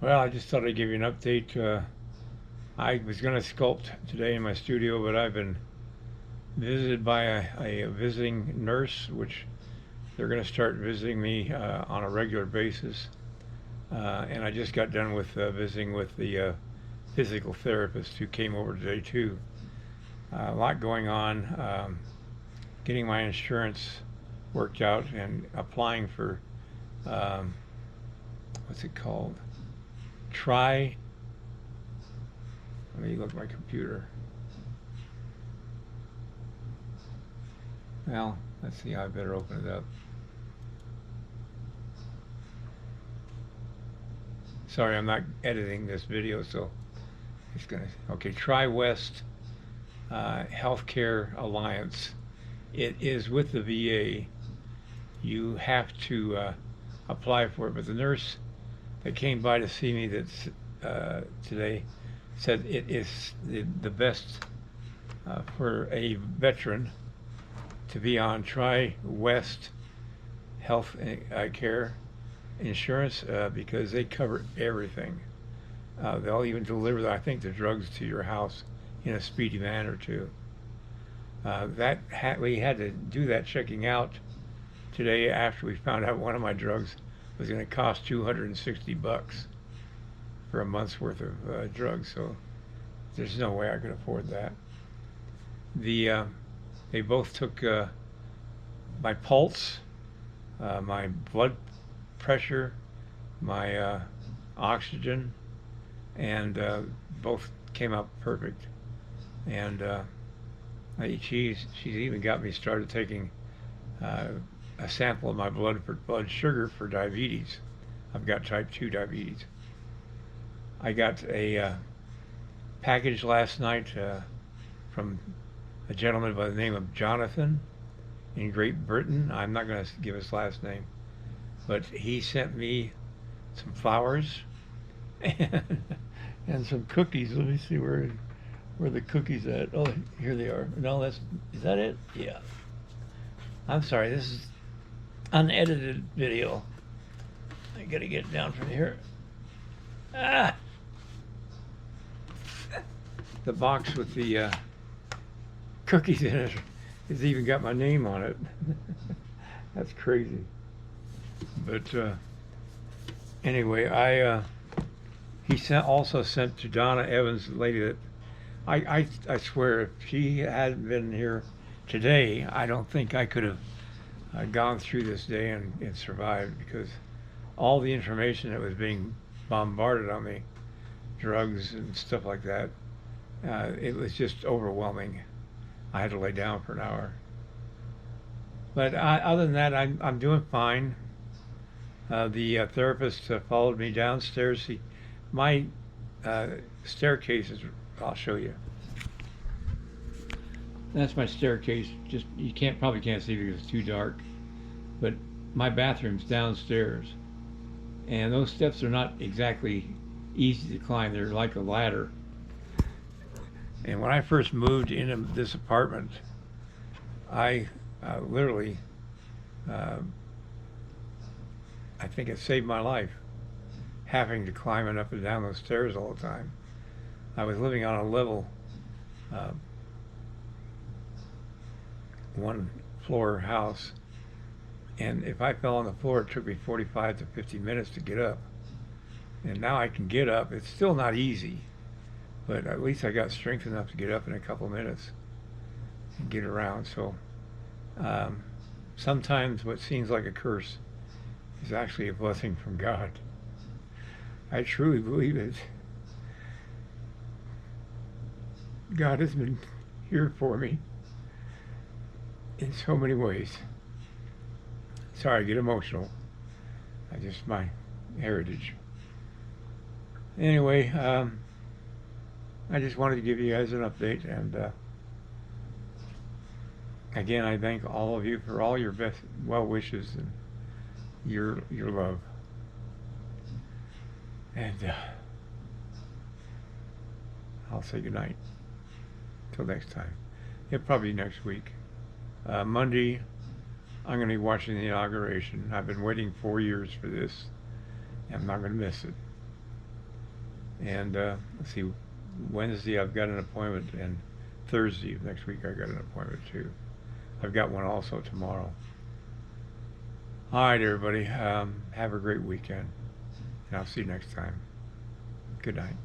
Well, I just thought I'd give you an update. I was going to sculpt today in my studio, but I've been visited by a visiting nurse, which they're going to start visiting me on a regular basis. And I just got done with visiting with the physical therapist who came over today, too. A lot going on, getting my insurance worked out and applying for, um, what's it called? Try Let me look at my computer. Well, let's see. I better open it up. Sorry, I'm not editing this video, so it's gonna. Okay, Tri-West Healthcare Alliance. It is with the VA. You have to apply for it, but the nurse that came by to see me today said it is the best for a veteran to be on Tri-West Health Care Insurance because they cover everything. They'll even deliver, I think, the drugs to your house in a speedy manner too. We had to do that checking out today after we found out one of my drugs was going to cost $260 for a month's worth of drugs. So there's no way I could afford that. They both took my pulse, my blood pressure, my oxygen, and both came out perfect. And she's even got me started taking a sample of my blood for blood sugar for diabetes. I've got type 2 diabetes. I got a package last night from a gentleman by the name of Jonathan in Great Britain. I'm not going to give his last name, but he sent me some flowers and some cookies. Let me see where the cookies at. Oh, here they are. No, is that it? Yeah. I'm sorry. This is unedited video. I gotta get down from here. Ah. The box with the cookies in it has even got my name on it. That's crazy. But anyway, he also sent to Donna Evans, the lady that I swear if she hadn't been here today, I don't think I could have gone through this day and survived, because all the information that was being bombarded on me, drugs and stuff like that, it was just overwhelming. I had to lay down for an hour. But other than that, I'm doing fine. The therapist followed me downstairs. My staircase is. I'll show you. That's my staircase. Just you probably can't see because it's too dark. But my bathroom's downstairs, and those steps are not exactly easy to climb. They're like a ladder. And when I first moved into this apartment, I literally, I think it saved my life, having to climb up and down those stairs all the time. I was living on a level one floor house, and if I fell on the floor, it took me 45 to 50 minutes to get up. And now I can get up. It's still not easy, but at least I got strength enough to get up in a couple minutes and get around. So sometimes what seems like a curse is actually a blessing from God. I truly believe it. God has been here for me in so many ways. Sorry, I get emotional. Just my heritage. Anyway, I just wanted to give you guys an update, and again, I thank all of you for all your best well wishes and your love. And I'll say goodnight. Till next time. It'll probably be next week. Monday, I'm going to be watching the inauguration. I've been waiting 4 years for this, and I'm not going to miss it. And let's see, Wednesday I've got an appointment, and Thursday of next week I got an appointment too. I've got one also tomorrow. All right, everybody. Have a great weekend, and I'll see you next time. Good night.